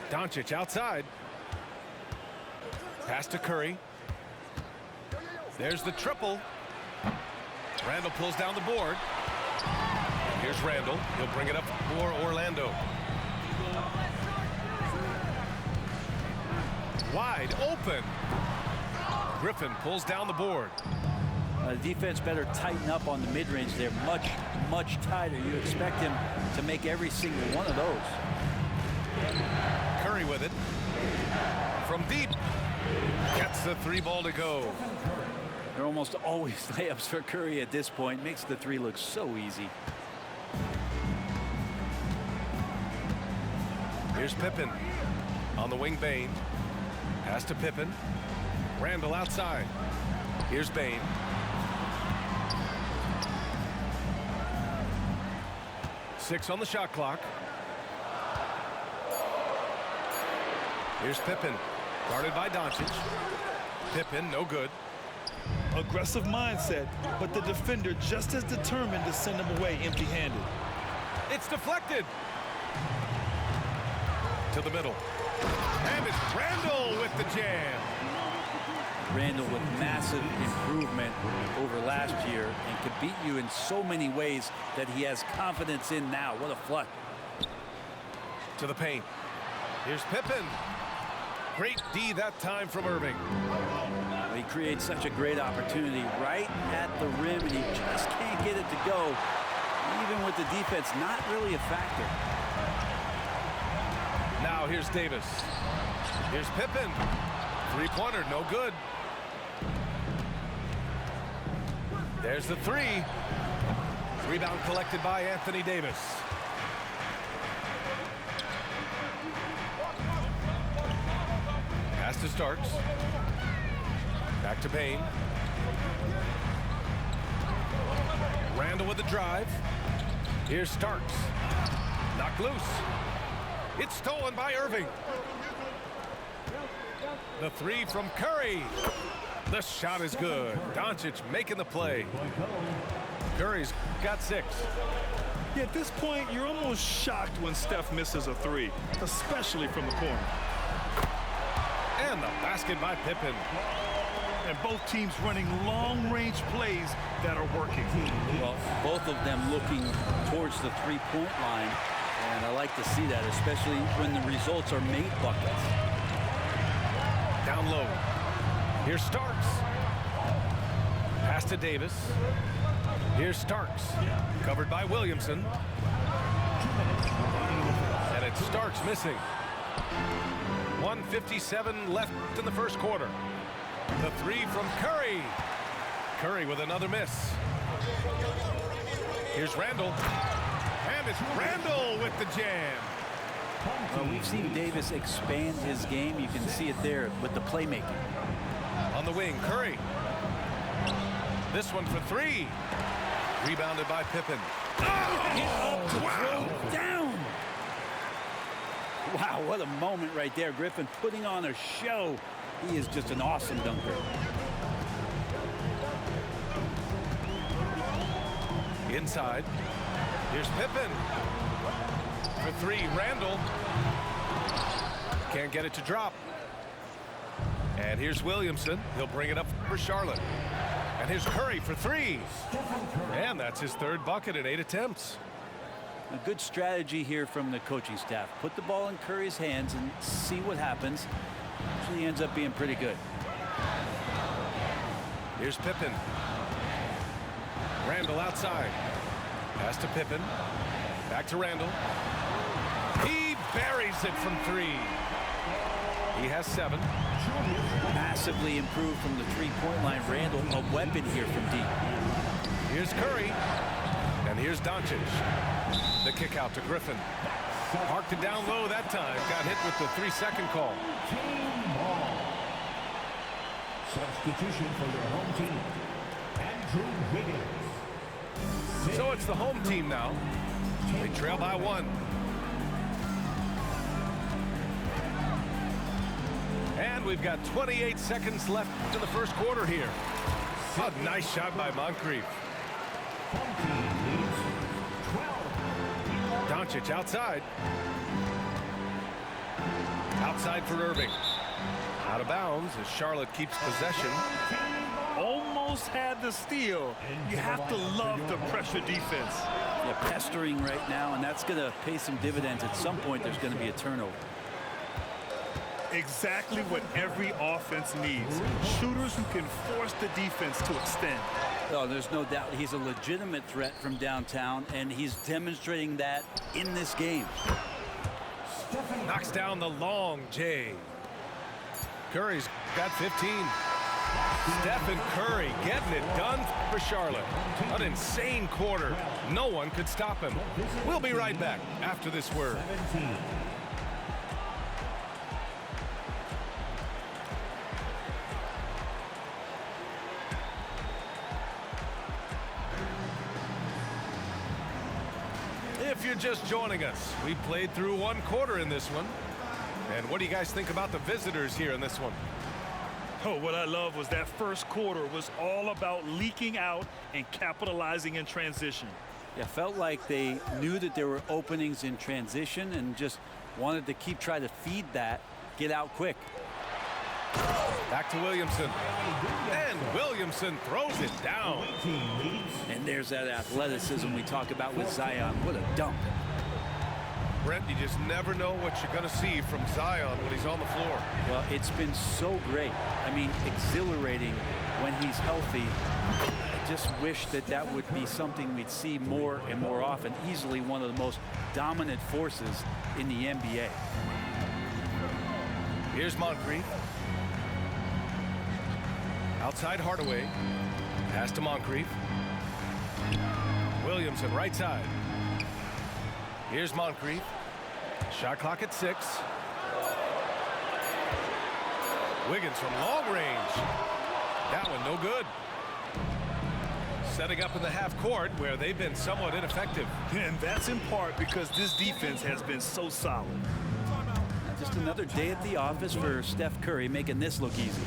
Doncic outside. Pass to Curry. There's the triple. Randall pulls down the board. Here's Randall. He'll bring it up for Orlando. Wide open. Griffin pulls down the board. The defense better tighten up on the mid-range. They're much, much tighter. You expect him to make every single one of those. Curry with it. From deep. Gets the three ball to go. They're almost always layups for Curry at this point. Makes the three look so easy. Here's Pippen. On the wing, Bane. Pass to Pippen. Randall outside. Here's Bane. 6 on the shot clock. Here's Pippen. Guarded by Doncic. Pippen, no good. Aggressive mindset, but the defender just as determined to send him away empty-handed. It's deflected. To the middle. And it's Randall with the jam. Randall with massive improvement over last year and could beat you in so many ways that he has confidence in now. What a flush. To the paint. Here's Pippen. Great D that time from Irving. He creates such a great opportunity right at the rim, and he just can't get it to go. Even with the defense, not really a factor. Now here's Davis. Here's Pippen. Three-pointer, no good. There's the three. Rebound collected by Anthony Davis. Pass to Starks. Back to Payne. Randall with the drive. Here's Starks. Knocked loose. It's stolen by Irving. The three from Curry. The shot is good. Doncic making the play. Curry's got 6. Yeah, at this point, you're almost shocked when Steph misses a three, especially from the corner. And the basket by Pippen. And both teams running long-range plays that are working. Well, both of them looking towards the three-point line, and I like to see that, especially when the results are made buckets. Down low. Here's Starks. Pass to Davis. Here's Starks. Covered by Williamson. And it's Starks missing. 1:57 left in the first quarter. The three from Curry. Curry with another miss. Here's Randall. And it's Randall with the jam. We've seen Davis expand his game. You can see it there with the playmaking. On the wing, Curry. This one for 3. Rebounded by Pippen. Oh, wow. Down. Wow, what a moment right there. Griffin putting on a show. He is just an awesome dunker. Inside. Here's Pippen. For 3, Randall. Can't get it to drop. And here's Williamson. He'll bring it up for Charlotte. And here's Curry for 3. And that's his 3rd bucket in 8 attempts. A good strategy here from the coaching staff. Put the ball in Curry's hands and see what happens. Usually ends up being pretty good. Here's Pippen. Randall outside. Pass to Pippen. Back to Randall. He buries it from 3. He has 7. Massively improved from the three-point line. Randall, a weapon here from deep. Here's Curry. And here's Doncic. The kick out to Griffin. Parked it down low that time. Got hit with the 3-second call. Substitution for your home team, Andrew Wiggins. So it's the home team now. They trail by 1. And we've got 28 seconds left in the first quarter here. A nice shot by Moncrief. Home team leads 12. Doncic outside. Outside for Irving. Out of bounds as Charlotte keeps possession. Almost had the steal. You have to love the pressure defense. Yeah, pestering right now, and that's going to pay some dividends. At some point, there's going to be a turnover. Exactly what every offense needs. Shooters who can force the defense to extend. Oh, there's no doubt he's a legitimate threat from downtown, and he's demonstrating that in this game. Knocks down the long J. Curry's got 15. Stephen Curry getting it done for Charlotte. An insane quarter. No one could stop him. We'll be right back after this word. 17. If you're just joining us, we played through 1 quarter in this one. And what do you guys think about the visitors here in this one? Oh, what I love was that first quarter was all about leaking out and capitalizing in transition. Yeah, felt like they knew that there were openings in transition and just wanted to keep trying to feed that get out quick. Back to Williamson. And Williamson throws it down. And there's that athleticism we talk about with Zion. What a dump. Brent, you just never know what you're going to see from Zion when he's on the floor. Well, it's been so great. I mean, exhilarating when he's healthy. I just wish that that would be something we'd see more and more often. Easily one of the most dominant forces in the NBA. Here's Moncrief. Outside Hardaway. Pass to Moncrief. Williamson right side. Here's Moncrief. Shot clock at 6. Wiggins from long range. That one no good. Setting up in the half court where they've been somewhat ineffective. And that's in part because this defense has been so solid. Just another day at the office for Steph Curry, making this look easy.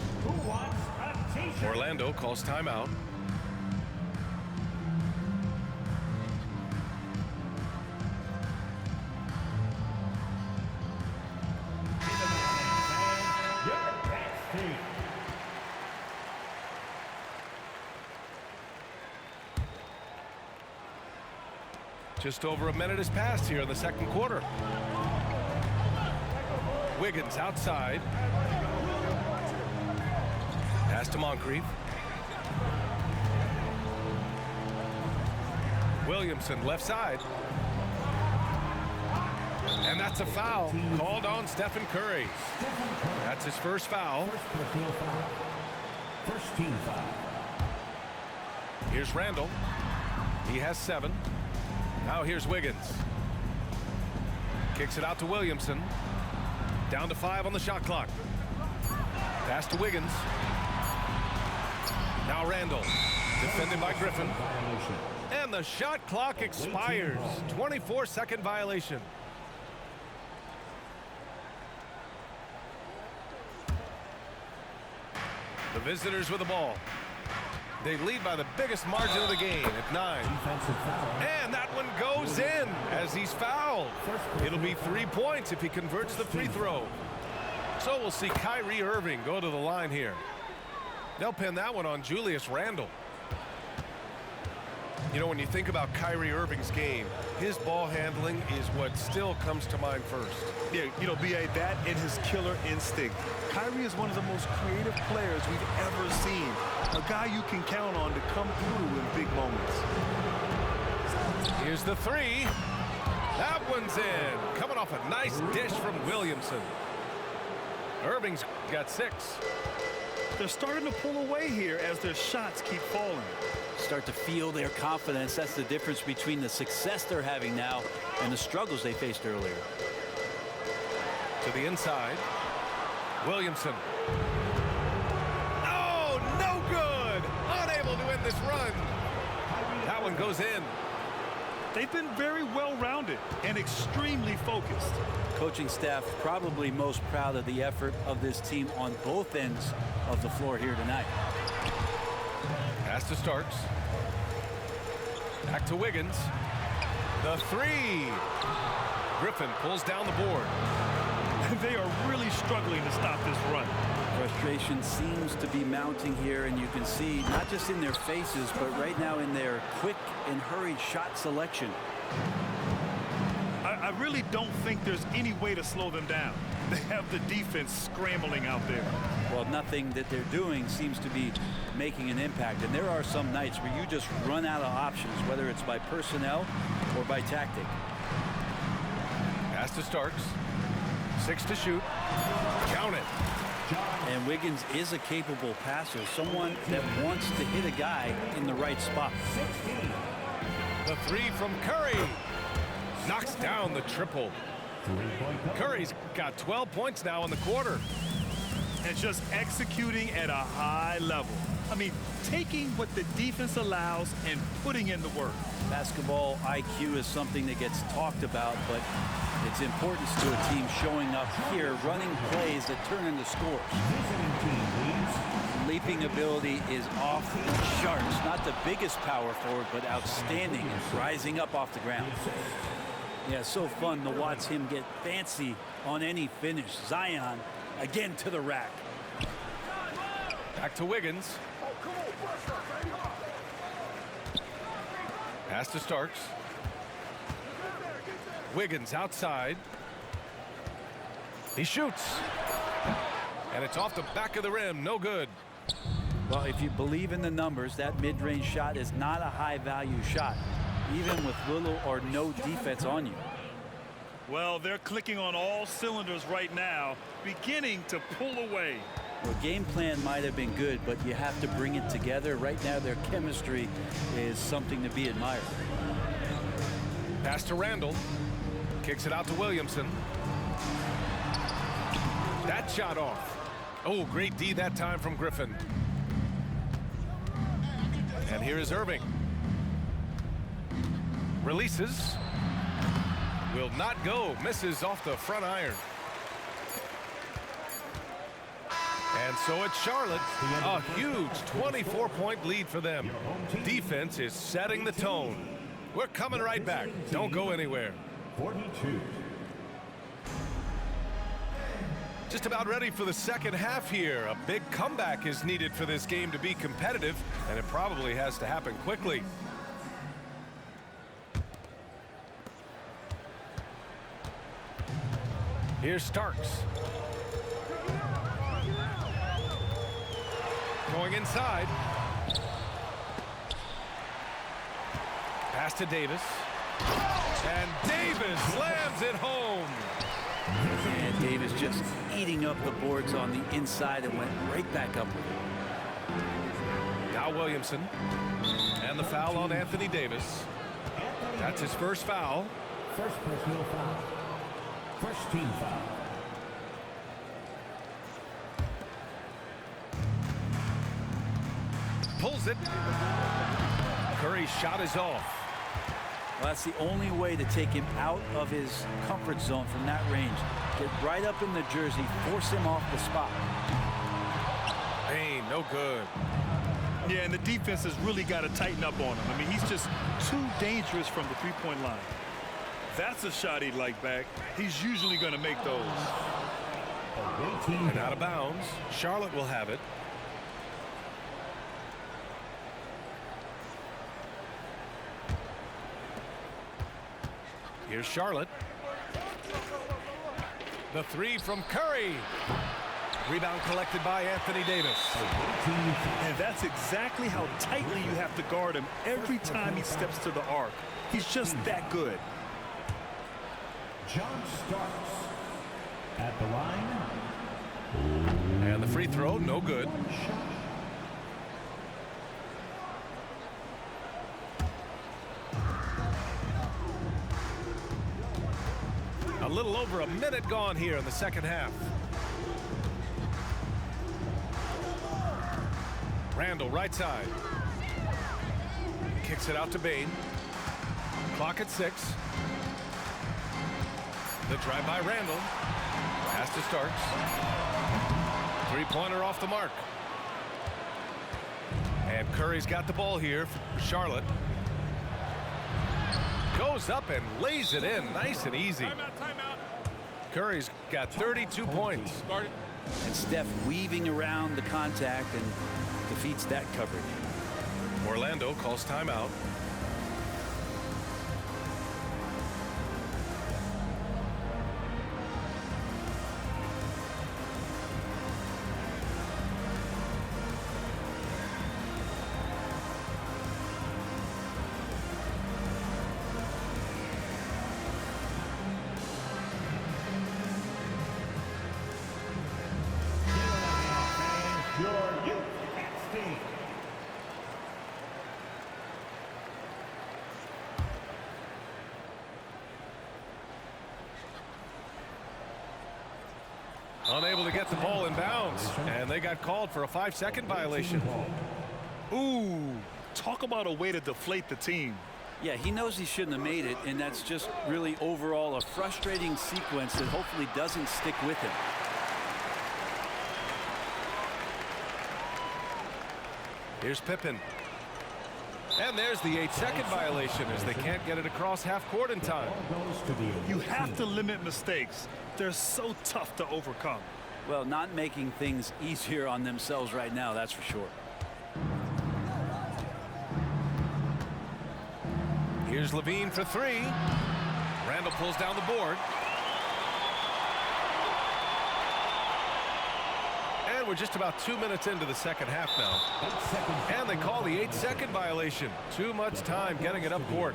Orlando calls timeout. Just over a minute has passed here in the second quarter. Wiggins outside. Pass to Moncrief. Williamson left side. And that's a foul called on Stephen Curry. That's his first foul. First team foul. Here's Randall. He has 7. Now here's Wiggins. Kicks it out to Williamson. Down to 5 on the shot clock. Pass to Wiggins. Now Randall. Defended by Griffin. And the shot clock expires. 24-second violation. The visitors with the ball. They lead by the biggest margin of the game at 9. And that one goes in as he's fouled. It'll be 3 points if he converts the free throw. So we'll see Kyrie Irving go to the line here. They'll pin that one on Julius Randle. You know, when you think about Kyrie Irving's game, his ball handling is what still comes to mind first. Yeah, you know, B.A., that and his killer instinct. Kyrie is one of the most creative players we've ever seen. A guy you can count on to come through in big moments. Here's the 3. That one's in. Coming off a nice dish from Williamson. Irving's got 6. They're starting to pull away here as their shots keep falling. Start to feel their confidence. That's the difference between the success they're having now and the struggles they faced earlier. To the inside. Williamson. Oh, no good! Unable to end this run. That one goes in. They've been very well-rounded and extremely focused. Coaching staff probably most proud of the effort of this team on both ends of the floor here tonight. Pass to Starks. Back to Wiggins. The 3. Griffin pulls down the board. They are really struggling to stop this run. Frustration seems to be mounting here, and you can see not just in their faces, but right now in their quick and hurried shot selection. I really don't think there's any way to slow them down. They have the defense scrambling out there. Well, nothing that they're doing seems to be making an impact, and there are some nights where you just run out of options, whether it's by personnel or by tactic. Pass to Starks. 6 to shoot. Count it. And Wiggins is a capable passer, someone that wants to hit a guy in the right spot. The 3 from Curry. Knocks down the triple. Curry's got 12 points now in the quarter. And just executing at a high level. I mean, taking what the defense allows and putting in the work. Basketball IQ is something that gets talked about, but its importance to a team showing up here, running plays that turn into scores. Leaping ability is off the charts. Not the biggest power forward, but outstanding and rising up off the ground. Yeah, so fun to watch him get fancy on any finish. Zion Again to the rack. Back to Wiggins. Pass to Starks. Wiggins outside. He shoots. And it's off the back of the rim. No good. Well, if you believe in the numbers, that mid-range shot is not a high-value shot, even with little or no defense on you. Well, they're clicking on all cylinders right now, beginning to pull away. Well, game plan might have been good, but you have to bring it together. Right now, their chemistry is something to be admired. Pass to Randall. Kicks it out to Williamson. That shot off. Oh, great D that time from Griffin. And here is Irving. Releases. Will not go. Misses off the front iron. And so it's Charlotte. A huge 24-point lead for them. Defense is setting the tone. We're coming right back. Don't go anywhere. 42. Just about ready for the second half here. A big comeback is needed for this game to be competitive, and it probably has to happen quickly. Here's Starks. Going inside. Pass to Davis. And Davis slams it home. And Davis just eating up the boards on the inside and went right back up with it. Now Williamson. And the foul on Anthony Davis. That's his first foul. First personal foul. First team foul. Pulls it. Curry's shot is off. Well, that's the only way to take him out of his comfort zone from that range. Get right up in the jersey, force him off the spot. Payne, no good. Yeah, and the defense has really got to tighten up on him. I mean, he's just too dangerous from the three-point line. That's a shot he'd like back. He's usually going to make those. And out of bounds. Charlotte will have it. Here's Charlotte. The three from Curry. Rebound collected by Anthony Davis. And that's exactly how tightly you have to guard him every time he steps to the arc. He's just that good. John Starks at the line. And the free throw, no good. A little over a minute gone here in the second half. Randall, right side. Kicks it out to Bane. Clock at 6. The drive by Randall. Pass to Starks. Three-pointer off the mark. And Curry's got the ball here for Charlotte. Goes up and lays it in. Nice and easy. Timeout. Curry's got 32 points. And Steph weaving around the contact and defeats that coverage. Orlando calls timeout. Your youth at stake. Unable to get the ball in bounds. And they got called for a 5-second violation. Ooh, talk about a way to deflate the team. Yeah, he knows he shouldn't have made it, and that's just really overall a frustrating sequence that hopefully doesn't stick with him. Here's Pippen. And there's the 8-second violation as they can't get it across half court in time. Ball goes to the You have to limit mistakes. They're so tough to overcome. Well, not making things easier on themselves right now, that's for sure. Here's Levine for three. Randall pulls down the board. And we're just about 2 minutes into the second half now. And they call the 8-second violation. Too much time getting it up court.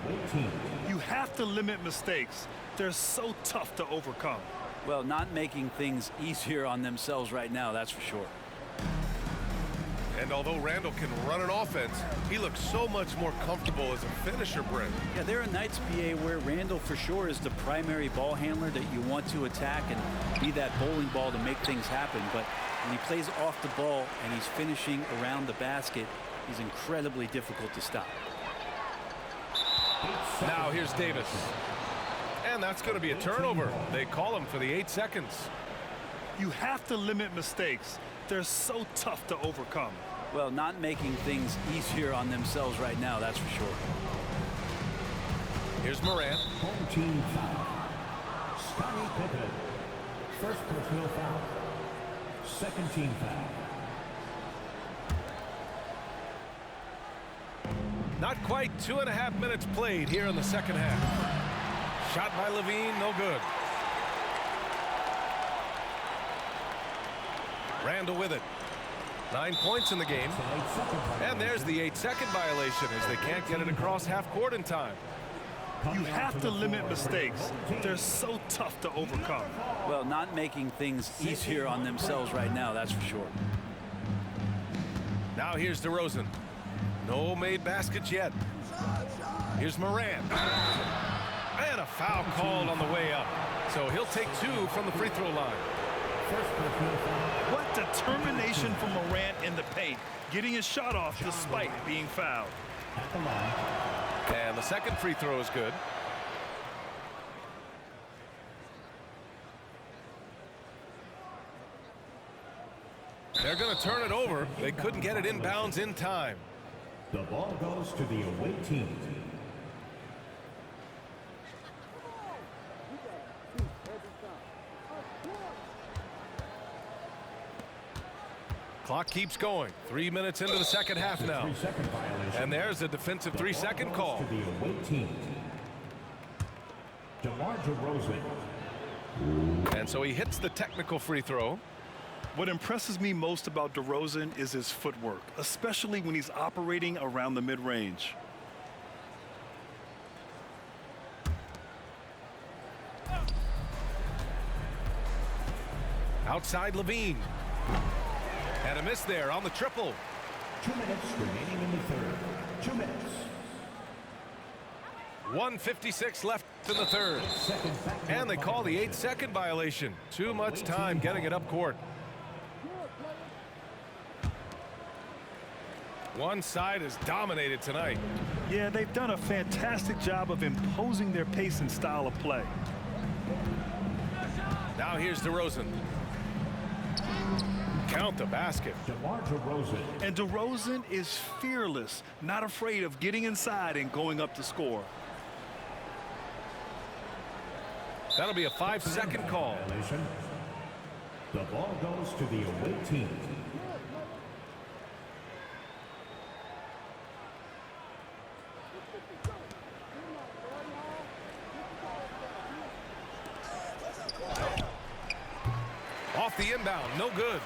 You have to limit mistakes. They're so tough to overcome. Well, not making things easier on themselves right now, that's for sure. And although Randall can run an offense, he looks so much more comfortable as a finisher, Brent. Yeah, there are nights, PA, where Randall for sure is the primary ball handler that you want to attack and be that bowling ball to make things happen. But when he plays off the ball and he's finishing around the basket, he's incredibly difficult to stop. Now here's Davis. And that's going to be a turnover. They call him for the 8 seconds. You have to limit mistakes. They're so tough to overcome. Well, not making things easier on themselves right now, that's for sure. Here's Morant. Home team foul. Scottie Pippen. First personal foul. Second team foul. Not quite 2.5 minutes played here in the second half. Shot by Levine, no good. Randall with it. 9 points in the game. And there's the 8-second violation as they can't get it across half court in time. You have to limit mistakes. They're so tough to overcome. Well, not making things easier on themselves right now, that's for sure. Now here's DeRozan. No made baskets yet. Here's Morant. And a foul called on the way up. So he'll take 2 from the free throw line. What determination from Morant in the paint, getting his shot off despite being fouled. And the second free throw is good. They're going to turn it over. They couldn't get it inbounds in time. The ball goes to the away team. Clock keeps going. 3 minutes into the second half now. 3-second violation. And there's a defensive 3-second call. To the away team. DeMar DeRozan. And so he hits the technical free throw. What impresses me most about DeRozan is his footwork, especially when he's operating around the mid-range. Outside Levine. And a miss there on the triple. 2 minutes remaining in the third. 2 minutes. 1:56 left in the third. And they call the 8-second violation. Too much time getting it up court. One side is dominated tonight. Yeah, they've done a fantastic job of imposing their pace and style of play. Now here's DeRozan. Count the basket. DeMar DeRozan. And DeRozan is fearless, not afraid of getting inside and going up to score. That'll be a 5-second call. Violation. The ball goes to the away team. Off the inbound, no good.